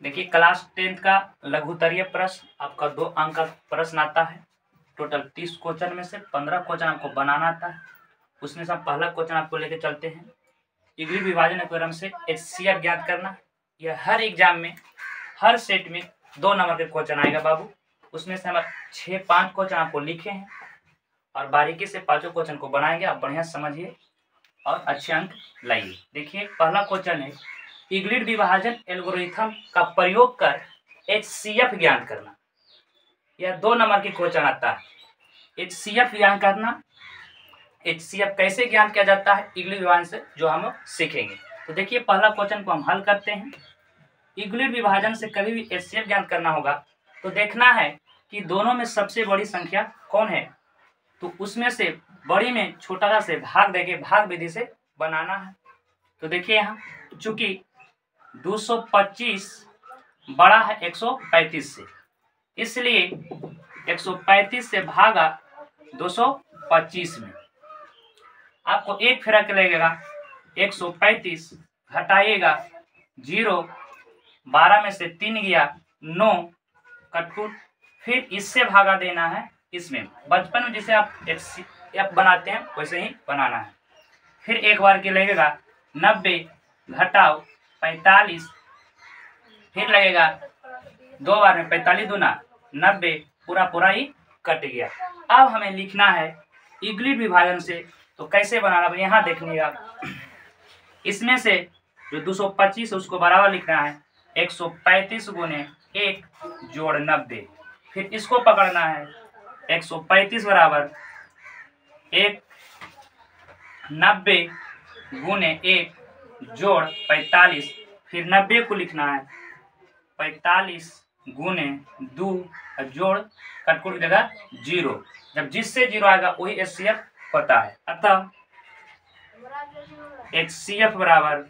देखिए class 10th का लघुत्तरीय प्रश्न आपका 2 अंक का प्रश्न आता है। टोटल 30 क्वेश्चन में से 15 क्वेश्चन आपको बनाना आता है। उसमें से हम पहला क्वेश्चन आपको लेके चलते हैं। डिग्री विभाजन थ्योरम से HCF ज्ञात करना। यह हर एग्जाम में हर सेट में 2 नंबर के क्वेश्चन आएगा बाबू। उसमें से हम 5 क्वेश्चन आपको लिखे हैं और बारीकी से 5 क्वेश्चन को बनाएंगे। आप बढ़िया समझिए और अच्छे अंक लाइए। देखिए पहला क्वेश्चन है, यूक्लिड विभाजन एल्गोरिथम का प्रयोग कर HCF ज्ञात करना। यह 2 नंबर की क्वेश्चन आता है। HCF ज्ञात करना, HCF कैसे ज्ञात किया जाता है यूक्लिड विभाजन से, जो हम सीखेंगे। तो देखिए पहला क्वेश्चन को हम हल करते हैं। यूक्लिड विभाजन से कभी भी HCF ज्ञात करना होगा तो देखना है कि दोनों में सबसे बड़ी संख्या कौन है, तो उसमें से बड़ी में छोटा से भाग देके भाग विधि से बनाना है। तो देखिए यहाँ चूंकि 225 बड़ा है 135 से, इसलिए 135 से भागा 225 में आपको एक फर्क लगेगा। 135 घटाइएगा 0, 12 में से 3 गया 9 कटकुट, फिर इससे भागा देना है इसमें। बचपन में जिसे आप HCF बनाते हैं वैसे ही बनाना है। फिर एक बार के लगेगा 90 घटाओ 45, फिर लगेगा 2 बार में 45 दूना 90, पूरा ही कट गया। अब हमें लिखना है यूक्लिड विभाजन से, तो कैसे बनाना है यहाँ देखिएगा। इसमें से जो 225 है उसको बराबर लिखना है 135 गुने 1 जोड़ 90। फिर इसको पकड़ना है 135 बराबर 1 90 गुने 1 जोड़ 45। फिर 90 को लिखना है 45 गुने 2 जोड़ कटकुट जगह 0। जब जिससे 0 आएगा वही HCF होता है। अतः HCF बराबर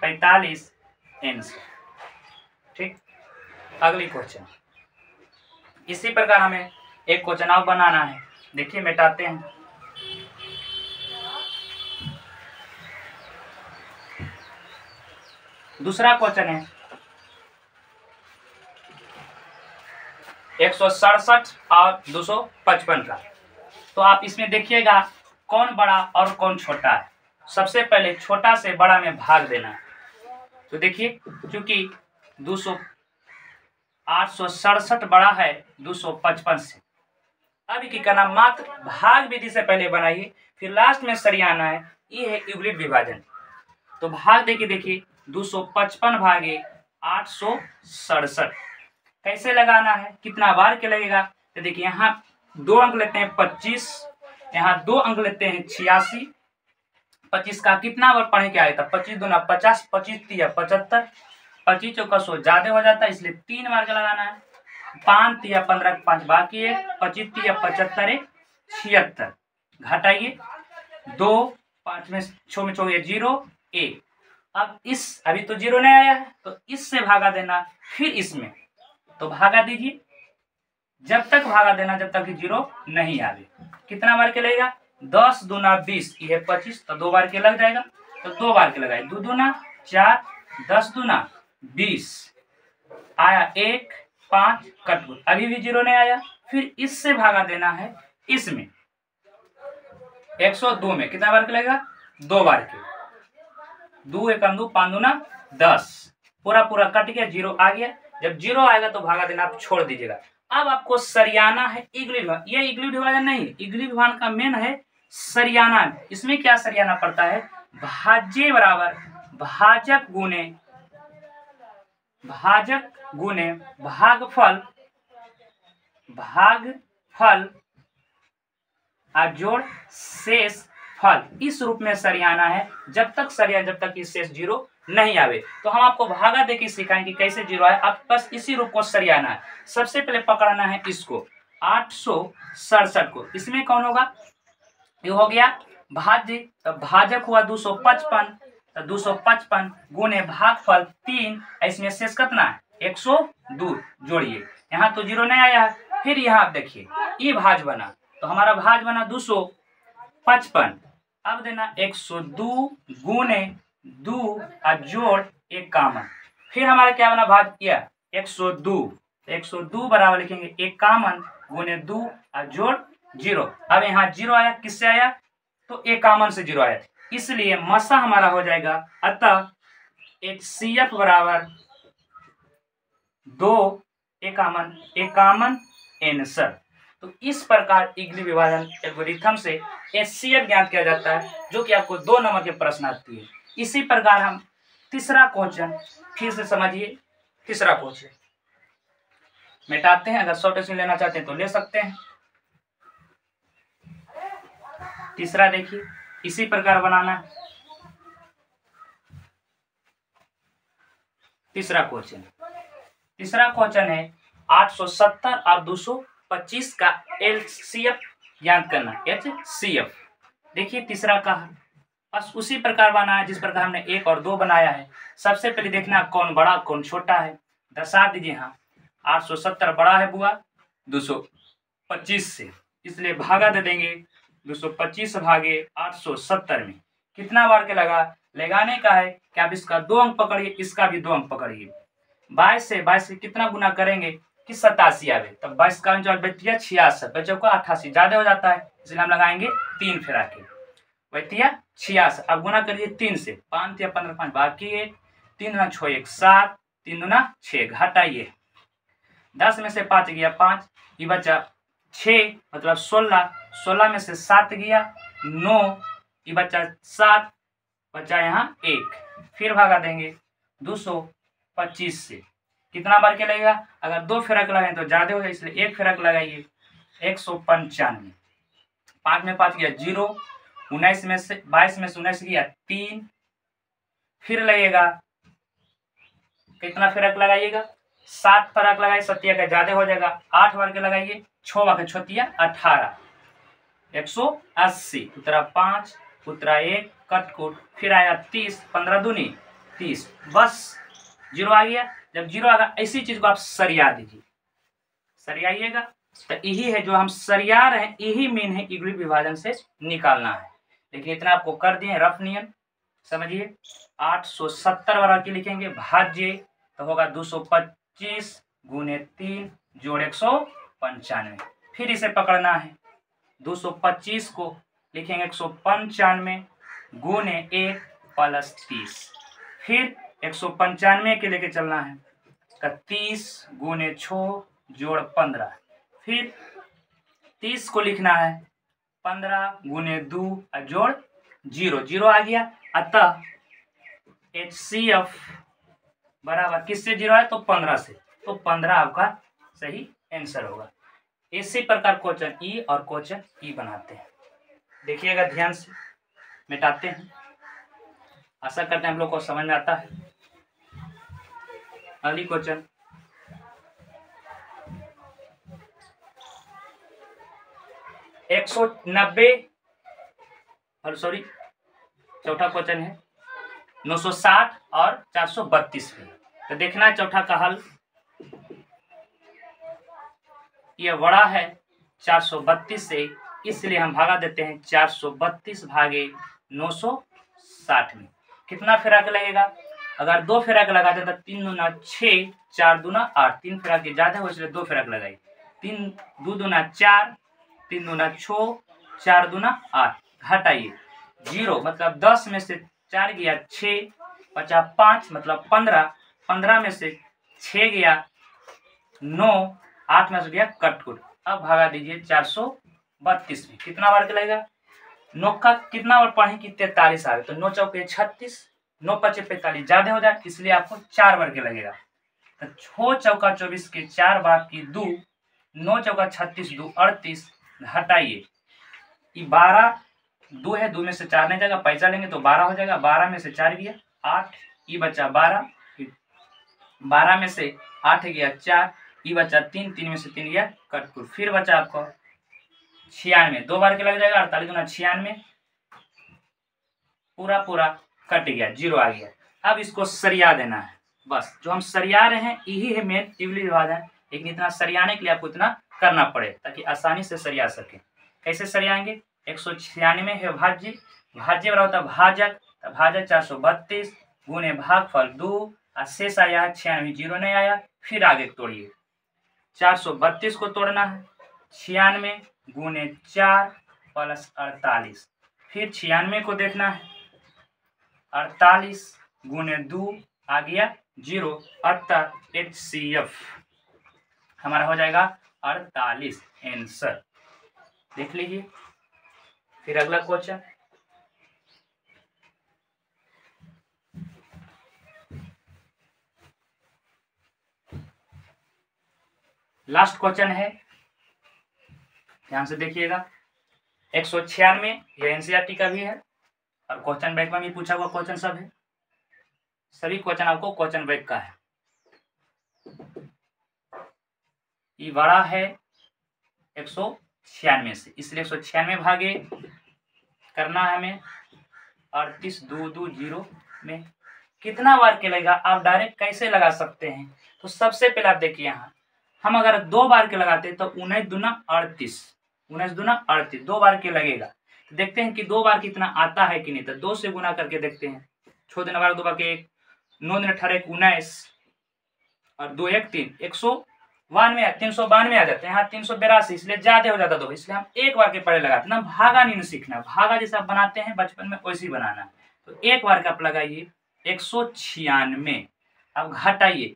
45 आंसर। ठीक, अगली क्वेश्चन इसी प्रकार हमें एक क्वेश्चन और बनाना है। देखिए मिटाते हैं। दूसरा क्वेश्चन है 167 और 255 का। तो आप इसमें देखिएगा कौन बड़ा और कौन छोटा है। सबसे पहले छोटा से बड़ा में भाग देना है। तो देखिए चूंकि 867 बड़ा है 255 से, अब की करना मात्र भाग विधि से पहले बनाइए, फिर लास्ट में सरियाना है। ये है यूक्लिड विभाजन। तो भाग देखिए 255 भागे 867 कैसे लगाना है, कितना बार के लगेगा। तो देखिए यहाँ 2 अंक लेते हैं 25, यहाँ 2 अंक लेते हैं 86। 25 का कितना बार पढ़े क्या आया था, 25 दूना 50, 25 तिया 75, 25 चौका 100 ज्यादा हो जाता है, इसलिए 3 बार का लगाना है। 5 तिया 15, 5 बाकी है, 25 तिया 75 76 घटाइए 2, 5 में 6 में 0 1। अब इस अभी तो 0 नहीं आया है तो इससे भागा देना, फिर इसमें तो भागा दीजिए जब तक भागा देना जब तक 0 नहीं आवे। कितना बार के लगेगा, 10 दूना 20, ये 25, तो 2 बार के लग जाएगा। तो 2 बार के लगाए 2 दूना 4, 10 दूना 20 आया 1 5 कटकुट, अभी भी 0 नहीं आया। फिर इससे भागा देना है इसमें 102 में कितना बार के लगेगा, 2 बार के। 2 एकम 2 5 दूना 10, पूरा कट गया, 0 आ गया। जब 0 आएगा तो भागा देना आप छोड़ दीजिएगा। अब आपको सरियाना है यूक्लिड विभाजन। ये यूक्लिड विभाजन नहीं, यूक्लिड विभाजन का मेन है सरियाना। इसमें क्या सरियाना पड़ता है, भाज्य बराबर भाजक गुने भागफल जोड़ शेष फल। इस रूप में सरियाना है। जब तक ये शेष 0 नहीं आवे। तो हम आपको भागा देके सिखाएंगे कैसे 0 आए। आप बस इसी रूप को सरियाना है। सबसे पहले पकड़ना है इसको 867 को, इसमें कौन होगा, ये हो गया भाज्य, तो भाजक हुआ 255, तो 255 गुने भागफल 3, इसमें शेष कितना है 102 जोड़िए। यहाँ तो 0 नहीं आया है। फिर यहाँ आप देखिए ये भाज बना, तो हमारा भाज बना 255। अब देना 102 गुने 2 और जोड़ 1 कामन, फिर हमारा क्या बना भाज्य 102, 102 बराबर लिखेंगे 51 गुने 2 और जोड़ 0। अब यहाँ 0 आया, किससे आया? तो 51 से 0 आया, इसलिए मसा हमारा हो जाएगा। अतः HCF बराबर 2 51 51 आंसर। तो इस प्रकार इगली विभाजन एल्गोरिथम से HCF ज्ञात किया जाता है, जो कि आपको 2 नंबर के प्रश्न आती है। इसी प्रकार हम तीसरा क्वेश्चन फिर से समझिए। तीसरा क्वेश्चन मिटाते हैं, अगर शॉर्ट क्वेश्चन लेना चाहते हैं तो ले सकते हैं। तीसरा देखिए, इसी प्रकार बनाना है। तीसरा क्वेश्चन है 870 और 225 का LCF ज्ञात करना, HCF। देखिए तीसरा का बस उसी प्रकार बनाया है जिस प्रकार हमने 1 और 2 बनाया है। सबसे पहले देखना कौन बड़ा कौन छोटा है, दर्शा दीजिए। हाँ, 870 बड़ा है बुआ 225 से, इसलिए भागा दे देंगे 225 भागे 870 में। कितना बार के लगाने का है कि आप इसका 2 अंक पकड़िए, इसका भी 2 अंक पकड़िए। 22 से कितना गुना करेंगे कि 87 आवे, तब 22 का अंक बैठिया 66, बच्चों को 88 ज्यादा हो जाता है, इसलिए हम लगाएंगे 3 फेरा के बैठिया 66। अब गुना करिए 3 से, 5 या 15 5 बाकी है, 3 दूना 6 1 7, 3 दूना 6 घटाइए। 10 में से 5 गया 5, ये बचा 6 मतलब 16, 16 में से 7 गया 9, ये बचा 7, बचा यहाँ 1। फिर भागा देंगे 225 से। कितना बार के लगेगा? अगर 2 फेरक लगाए तो ज्यादा हो जाए, इसलिए 1 फेरक लगाइए 195। 5 में 5 गया 0, 19 में से 22 में से 19 गया 3। फिर लगेगा कितना फेरक लगाइएगा? 7 फेरक लगाइए, 7 का ज्यादा हो जाएगा, 8 बार के लगाइए, 6 बार के 6 18, 180 उतरा 5 उतरा 1 कटकुट, फिर आया 30, 15 दूनी 30, बस 0 आ गया। जब 0 आ गया ऐसी चीज को आप सरिया दीजिए, सरियाइएगा। तो यही है जो हम सरिया रहे हैं, यही मेन है इगली विभाजन से निकालना है। लेकिन इतना आपको कर दिए रफ नियम, समझिए। 870 बराबर की लिखेंगे भाज्य, तो होगा 225 गुने 3 जोड़ 195। फिर इसे पकड़ना है, 225 को लिखेंगे 195 गुने 1 प्लस 30। फिर 195 के लेके चलना है, 30 गुने 6 जोड़ 15। फिर 30 को लिखना है 15 गुने 2 जोड़ 0, 0 आ गया। अतः HCF बराबर किससे 0 है? तो 15 से, तो 15 आपका सही आंसर होगा। इसी प्रकार क्वेश्चन ई और क्वेश्चन ई बनाते हैं। देखिएगा ध्यान से, मिटाते हैं। आशा करते हैं हम लोग को समझ में आता है। अगली क्वेश्चन 190 और सॉरी चौथा क्वेश्चन है 960 और 432 पे। तो देखना है चौथा का हल। यह बड़ा है 432 से, इसलिए हम भागा देते हैं 432 भागे 960 में। कितना फेरा के लगेगा? अगर 2 फेरा के लगाते तो 3 दूना 6, 4 दूना 8, 3 फेरा के ज्यादा हो इसलिए 2 फेरा के लगाई। 3 2 दूना 4, 3 दूना 6, 4 दूना 8, घटाइए 0 मतलब 10 में से 4 गया 6, बचा 5 मतलब 15, 15 में से 6 गया 9, 8 में से गया कटकुट। अब भागा दीजिए 432 में। कितना बार के लगेगा? 9 का कितना बार पढ़े कि 43 आ गए, तो 9 चौके 36, 9 पचे 45 ज्यादा हो जाए, इसलिए आपको 4 बार के लगेगा। तो 6 चौका 24 के 4 बार की 2, 9 चौका 36 2 38, घटाइए 12, 2 है, 2 में से 4 नहीं जाएगा, पैसा लेंगे तो 12 हो जाएगा। 12 में से 4 गया 8, ये बचा 12, 12 में से 8 गया 4, ये बचा 3, 3 में से 3 गया कटकुट। फिर बचा आपको 96, 2 बार के लग जाएगा, 48 गुना 96, पूरा कट गया, 0 आ गया। अब इसको सरिया देना है, बस जो हम सरिया रहे हैं यही है मेन इगली विभाजन। लेकिन इतना सरियाने के लिए आपको इतना करना पड़े ताकि आसानी से सरिया सके। कैसे सरियाएंगे? 196 है भाज्य, भाज्य बराबर होता है भाजक, तो भाजक 432 गुने भागफल 2 शेष आया है 96, 0 नहीं आया। फिर आगे तोड़िए, 432 को तोड़ना है, 96 गुने 4 प्लस 48। फिर 96 को देखना है, 48 गुने 2 आ गया 0, अतः HCF हमारा हो जाएगा 48 आंसर। देख लीजिए। फिर अगला क्वेश्चन, लास्ट क्वेश्चन है, ध्यान से देखिएगा। 196 यह एनसीईआरटी का भी है और क्वेश्चन बैंक में भी पूछा हुआ क्वेश्चन सब है। सभी क्वेश्चन आपको क्वेश्चन बैंक का है। ये बड़ा है 196 से, इसलिए 196 भागे करना है हमें 38 2 2 0 में कितना बार के लगेगा आप डायरेक्ट कैसे लगा सकते हैं। तो सबसे पहले आप देखिए, यहाँ हम अगर 2 बार के लगाते तो 19 दूना 38, 19 दूना 38 2 बार के लगेगा। तो देखते हैं कि 2 बार कितना आता है कि नहीं। तो 2 से गुना करके देखते हैं, छोड़ देना बार 2 बार के 9 दिन 18 19 और 2 1 3 192 392 आ जाते हैं। यहाँ 382 इसलिए ज्यादा हो जाता 2, इसलिए हम एक बार के पहले लगाते ना। भागा नहीं सीखना, भागा जैसे आप बनाते हैं बचपन में वैसे ही बनाना। तो एक बार का आप लगाइए 196। अब घटाइए,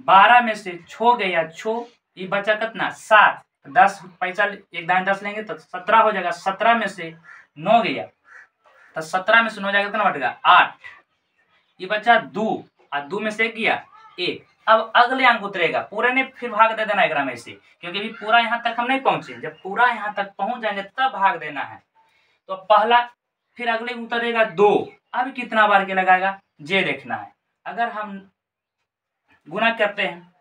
12 में से छो गया छो, ये बचा कितना 7, 10 पैसा एक दाएं 10 लेंगे तो 17 हो जाएगा। 17 में से 9 गया तो 17 में से 9 जाएगा कितना बटेगा 8, ये बचा 2 और 2 में से गया 1। अब अगले अंक उतरेगा, पूरे ने फिर भाग दे देना 11 में से, क्योंकि अभी पूरा यहाँ तक हम नहीं पहुंचे। जब पूरा यहाँ तक पहुंच जाएंगे तब भाग देना है। तो पहला, फिर अगले उतरेगा 2। अब कितना बार के लगाएगा ये देखना है। अगर हम गुना करते हैं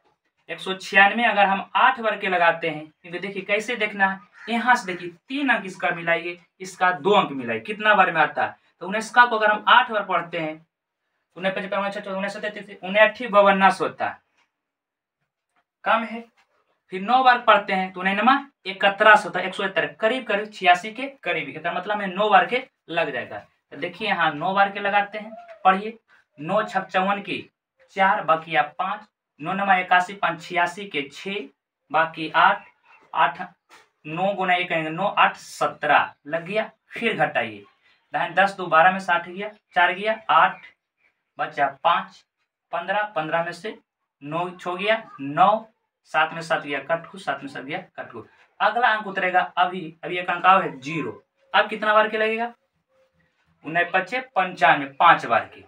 196, अगर हम 8 बार के लगाते हैं, क्योंकि देखिए कैसे देखना है, यहाँ से देखिए 3 अंक इसका मिलाइए, इसका 2 अंक मिलाइए, कितना बार में आता है। तो 19 का को अगर हम 8 बार पढ़ते हैं, 19 52 होता है, कम है। फिर 9 बार पढ़ते हैं तो 9 71 होता है, 171 करीब करीब 86 के करीब, इसका मतलब है 9 बार के लग जाएगा। तो देखिए यहाँ 9 बार के लगाते हैं, पढ़िए 9 छक 54 की 4 बाकी 5, 9 9 81 5 86 के 6 बाकी 8 8 9 गुना 1 करेंगे 9 8 17 लग गया। फिर घटाइए, 10 2 12 में 60 गया, 4 गया 8 बचा 5 15, 15 में से 9 छो गया 9, 7 में 7 गया कटकू, 7 में 7 गया कटकू। अगला अंक उतरेगा अभी एक अंक आओ है 0। अब कितना बार के लगेगा 19 5 95 5 बार के,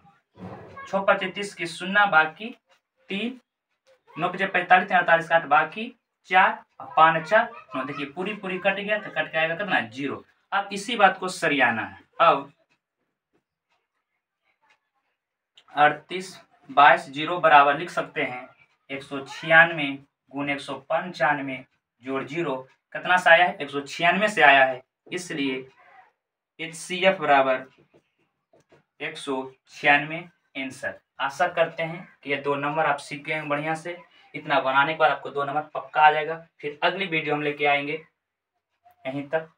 6 5 30 की 0 बाकी 3, 9 5 45 48 8 बाकी 4 5 4 9। देखिए पूरी कट गया तो कट के आएगा कितना 0। अब इसी बात को सरियाना है। अब 38 22 0 बराबर लिख सकते हैं 196 गुने 195 जोड़ 0 कितना से आया है 196 से आया है, इसलिए HCF बराबर 196 आंसर। आशा करते हैं कि ये 2 नंबर आप सीख गए हैं बढ़िया से। इतना बनाने के बाद आपको 2 नंबर पक्का आ जाएगा। फिर अगली वीडियो हम लेके आएंगे। यहीं तक।